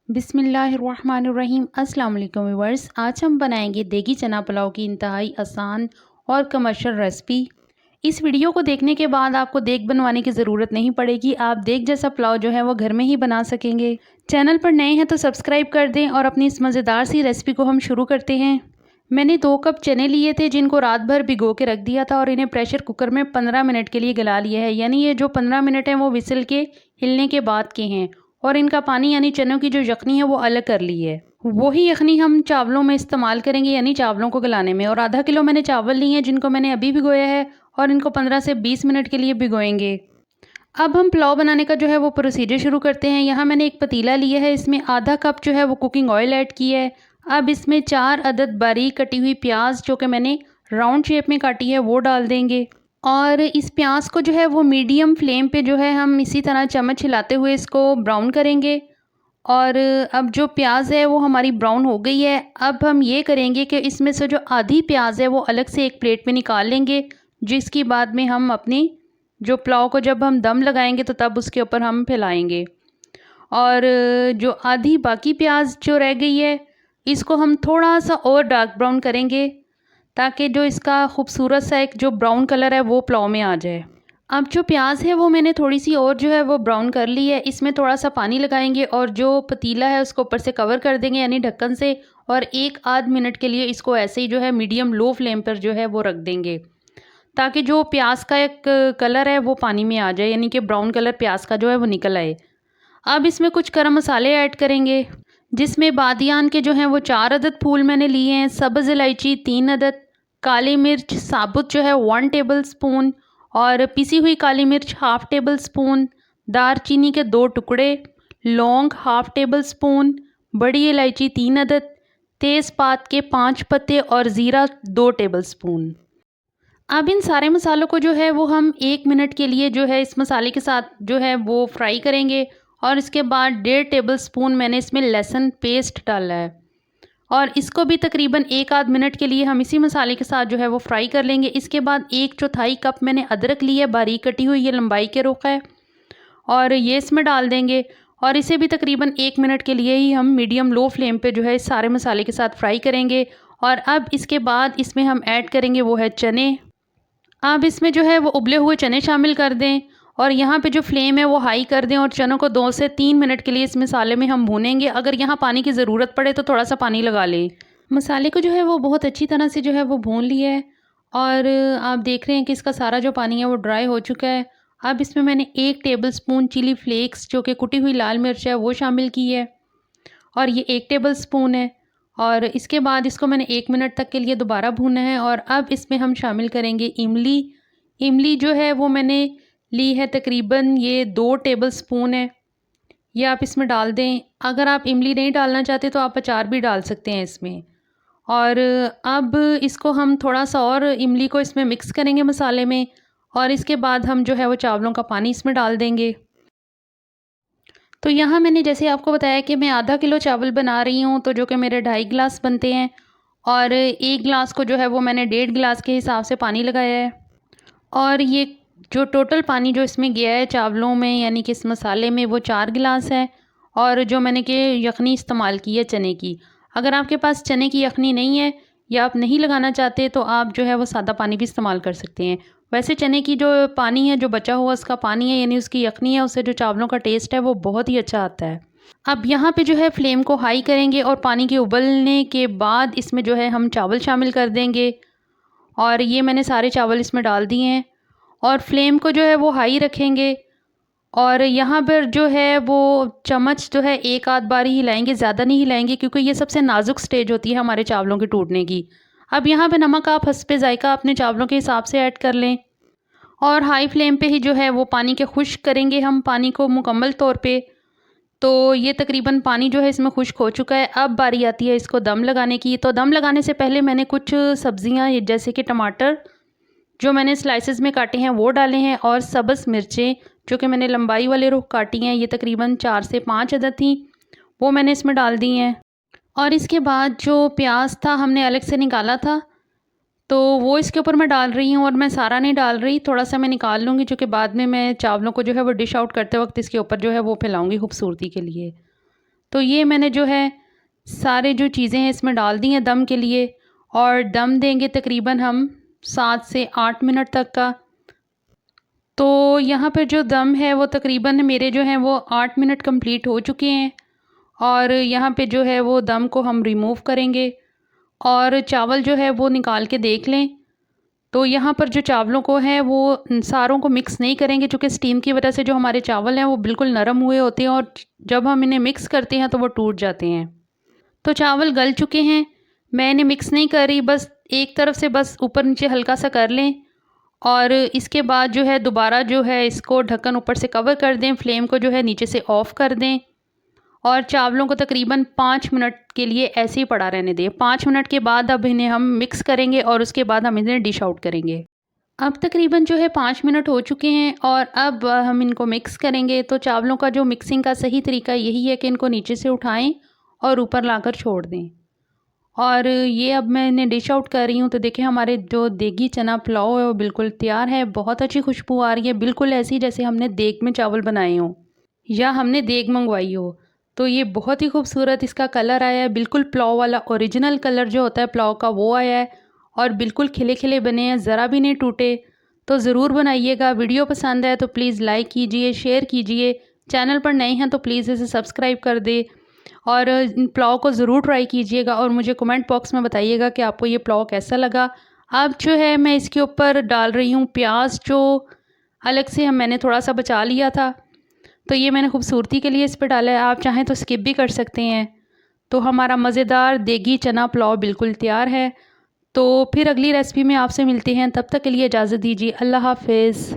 बिस्मिल्लाहिर्रहमानिर्रहीम। अस्सलाम वालेकुम व्यूअर्स। आज हम बनाएंगे देगी चना पुलाव की इंतहाई आसान और कमर्शियल रेसिपी। इस वीडियो को देखने के बाद आपको देग बनवाने की ज़रूरत नहीं पड़ेगी। आप देग जैसा पुलाव जो है वो घर में ही बना सकेंगे। चैनल पर नए हैं तो सब्सक्राइब कर दें और अपनी इस मज़ेदार सी रेसिपी को हम शुरू करते हैं। मैंने 2 कप चने लिए थे जिनको रात भर भिगो के रख दिया था और इन्हें प्रेशर कुकर में 15 मिनट के लिए गला लिया है। यानी ये जो 15 मिनट हैं वो विसल के हिलने के बाद के हैं और इनका पानी यानी चनों की जो यखनी है वो अलग कर ली है। वही यखनी हम चावलों में इस्तेमाल करेंगे यानी चावलों को गलाने में। और आधा किलो मैंने चावल लिए हैं जिनको मैंने अभी भिगोया है और इनको 15 से 20 मिनट के लिए भिगोएंगे। अब हम पुलाव बनाने का जो है वो प्रोसीजर शुरू करते हैं। यहाँ मैंने एक पतीला लिया है, इसमें आधा कप जो है वो कुकिंग ऑयल ऐड किया है। अब इसमें 4 अदद बारीक कटी हुई प्याज जो कि मैंने राउंड शेप में काटी है वो डाल देंगे। और इस प्याज को जो है वो मीडियम फ्लेम पे जो है हम इसी तरह चम्मच हिलाते हुए इसको ब्राउन करेंगे। और अब जो प्याज है वो हमारी ब्राउन हो गई है। अब हम ये करेंगे कि इसमें से जो आधी प्याज है वो अलग से एक प्लेट में निकाल लेंगे, जिसकी बाद में हम अपनी जो पुलाव को जब हम दम लगाएंगे तो तब उसके ऊपर हम फैलाएंगे। और जो आधी बाकी प्याज जो रह गई है इसको हम थोड़ा सा और डार्क ब्राउन करेंगे ताकि जो इसका खूबसूरत सा एक जो ब्राउन कलर है वो पुलाव में आ जाए। अब जो प्याज है वो मैंने थोड़ी सी और जो है वो ब्राउन कर ली है। इसमें थोड़ा सा पानी लगाएंगे और जो पतीला है उसको ऊपर से कवर कर देंगे यानी ढक्कन से, और 1 आध मिनट के लिए इसको ऐसे ही जो है मीडियम लो फ्लेम पर जो है वो रख देंगे ताकि जो प्याज का एक कलर है वो पानी में आ जाए, यानी कि ब्राउन कलर प्याज का जो है वो निकल आए। अब इसमें कुछ गरम मसाले ऐड करेंगे, जिसमें बादियान के जो हैं वो 4 अदद फूल मैंने लिए हैं, सब्ज़ इलायची 3 अदद, काली मिर्च साबुत जो है 1 टेबल स्पून, और पिसी हुई काली मिर्च हाफ़ टेबल स्पून, दारचीनी के 2 टुकड़े, लौंग हाफ़ टेबल स्पून, बड़ी इलायची 3 अदद, तेज़पात के 5 पत्ते और ज़ीरा 2 टेबल स्पून। अब इन सारे मसालों को जो है वो हम 1 मिनट के लिए जो है इस मसाले के साथ जो है वो फ्राई करेंगे। और इसके बाद 1.5 टेबल स्पून मैंने इसमें लहसुन पेस्ट डाला है और इसको भी तकरीबन 1 आध मिनट के लिए हम इसी मसाले के साथ जो है वो फ्राई कर लेंगे। इसके बाद 1/4 कप मैंने अदरक ली है, बारीक कटी हुई, ये लंबाई के रुख है, और ये इसमें डाल देंगे और इसे भी तकरीबन 1 मिनट के लिए ही हम मीडियम लो फ्लेम पे जो है इस सारे मसाले के साथ फ्राई करेंगे। और अब इसके बाद इसमें हम ऐड करेंगे वो है चने। आप इसमें जो है वो उबले हुए चने शामिल कर दें और यहाँ पे जो फ्लेम है वो हाई कर दें और चनों को 2 से 3 मिनट के लिए इस मसाले में हम भूनेंगे। अगर यहाँ पानी की ज़रूरत पड़े तो थोड़ा सा पानी लगा लें। मसाले को जो है वो बहुत अच्छी तरह से जो है वो भून लिया है और आप देख रहे हैं कि इसका सारा जो पानी है वो ड्राई हो चुका है। अब इसमें मैंने 1 टेबल स्पून चिली फ्लेक्स जो कि कुटी हुई लाल मिर्च है वो शामिल की है और ये 1 टेबल स्पून है। और इसके बाद इसको मैंने 1 मिनट तक के लिए दोबारा भूना है। और अब इसमें हम शामिल करेंगे इमली। इमली जो है वो मैंने ली है तकरीबन ये 2 टेबल स्पून है, ये आप इसमें डाल दें। अगर आप इमली नहीं डालना चाहते तो आप अचार भी डाल सकते हैं इसमें। और अब इसको हम थोड़ा सा और इमली को इसमें मिक्स करेंगे मसाले में और इसके बाद हम जो है वो चावलों का पानी इसमें डाल देंगे। तो यहाँ मैंने जैसे आपको बताया कि मैं आधा किलो चावल बना रही हूँ, तो जो कि मेरे 2.5 गिलास बनते हैं, और 1 गिलास को जो है वो मैंने 1.5 गिलास के हिसाब से पानी लगाया है। और ये जो टोटल पानी जो इसमें गया है चावलों में यानी कि इस मसाले में वो 4 गिलास है। और जो मैंने कि यखनी इस्तेमाल की है चने की, अगर आपके पास चने की यखनी नहीं है या आप नहीं लगाना चाहते तो आप जो है वो सादा पानी भी इस्तेमाल कर सकते हैं। वैसे चने की जो पानी है, जो बचा हुआ उसका पानी है यानी उसकी यखनी है, उससे जो चावलों का टेस्ट है वो बहुत ही अच्छा आता है। अब यहाँ पे जो है फ्लेम को हाई करेंगे और पानी के उबलने के बाद इसमें जो है हम चावल शामिल कर देंगे और ये मैंने सारे चावल इसमें डाल दिए हैं और फ्लेम को जो है वो हाई रखेंगे। और यहाँ पर जो है वो चम्मच जो है 1 आध बार ही हिलाएंगे, ज़्यादा नहीं हिलाएंगे क्योंकि ये सबसे नाजुक स्टेज होती है हमारे चावलों के टूटने की। अब यहाँ पे नमक आप हस्बे ज़ायका अपने चावलों के हिसाब से ऐड कर लें और हाई फ्लेम पे ही जो है वो पानी के खुश्क करेंगे हम पानी को मुकम्मल तौर पे। तो ये तकरीबन पानी जो है इसमें खुश्क हो चुका है। अब बारी आती है इसको दम लगाने की। तो दम लगाने से पहले मैंने कुछ सब्ज़ियाँ जैसे कि टमाटर जो मैंने स्लाइसेस में काटे हैं वो डाले हैं और सब्ज़ मिर्चें जो कि मैंने लंबाई वाले रुख काटी हैं, ये तकरीबन 4 से 5 अदद थी, वो मैंने इसमें डाल दी हैं। और इसके बाद जो प्याज था हमने अलग से निकाला था तो वो इसके ऊपर मैं डाल रही हूँ और मैं सारा नहीं डाल रही, थोड़ा सा मैं निकाल लूँगी जो कि बाद में मैं चावलों को जो है वो डिश आउट करते वक्त इसके ऊपर जो है वो फैलाऊँगी खूबसूरती के लिए। तो ये मैंने जो है सारे जो चीज़ें हैं इसमें डाल दी हैं दम के लिए, और दम देंगे तकरीबन हम 7 से 8 मिनट तक का। तो यहाँ पे जो दम है वो तकरीबन मेरे जो हैं वो 8 मिनट कंप्लीट हो चुके हैं, और यहाँ पे जो है वो दम को हम रिमूव करेंगे और चावल जो है वो निकाल के देख लें। तो यहाँ पर जो चावलों को है वो सारों को मिक्स नहीं करेंगे, चूँकि स्टीम की वजह से जो हमारे चावल हैं वो बिल्कुल नरम हुए होते हैं, और जब हम इन्हें मिक्स करते हैं तो वो टूट जाते हैं। तो चावल गल चुके हैं, मैं इन्हें मिक्स नहीं कर रही, बस एक तरफ से बस ऊपर नीचे हल्का सा कर लें, और इसके बाद जो है दोबारा जो है इसको ढक्कन ऊपर से कवर कर दें, फ्लेम को जो है नीचे से ऑफ़ कर दें, और चावलों को तकरीबन 5 मिनट के लिए ऐसे ही पड़ा रहने दें। 5 मिनट के बाद अब इन्हें हम मिक्स करेंगे और उसके बाद हम इन्हें डिश आउट करेंगे। अब तकरीबन जो है 5 मिनट हो चुके हैं, और अब हम इनको मिक्स करेंगे। तो चावलों का जो मिक्सिंग का सही तरीका यही है कि इनको नीचे से उठाएं और ऊपर लाकर छोड़ दें। और ये अब मैं इन्हें डिश आउट कर रही हूँ। तो देखिए हमारे जो देगी चना पुलाव है वो बिल्कुल तैयार है। बहुत अच्छी खुशबू आ रही है, बिल्कुल ऐसी जैसे हमने देग में चावल बनाए हों या हमने देग मंगवाई हो। तो ये बहुत ही खूबसूरत इसका कलर आया है, बिल्कुल पुलाव वाला ओरिजिनल कलर जो होता है पुलाव का वो आया है, और बिल्कुल खिले खिले बने हैं, ज़रा भी नहीं टूटे। तो ज़रूर बनाइएगा। वीडियो पसंद आए तो प्लीज़ लाइक कीजिए, शेयर कीजिए। चैनल पर नए हैं तो प्लीज़ इसे सब्सक्राइब कर दें, और पुलाव को ज़रूर ट्राई कीजिएगा, और मुझे कमेंट बॉक्स में बताइएगा कि आपको ये पुलाव कैसा लगा। अब जो है मैं इसके ऊपर डाल रही हूँ प्याज, जो अलग से हम मैंने थोड़ा सा बचा लिया था, तो ये मैंने खूबसूरती के लिए इस पर डाला है। आप चाहें तो स्किप भी कर सकते हैं। तो हमारा मज़ेदार देगी चना पुलाव बिल्कुल तैयार है। तो फिर अगली रेसिपी में आपसे मिलते हैं, तब तक के लिए इजाज़त दीजिए। अल्लाह हाफ़िज़।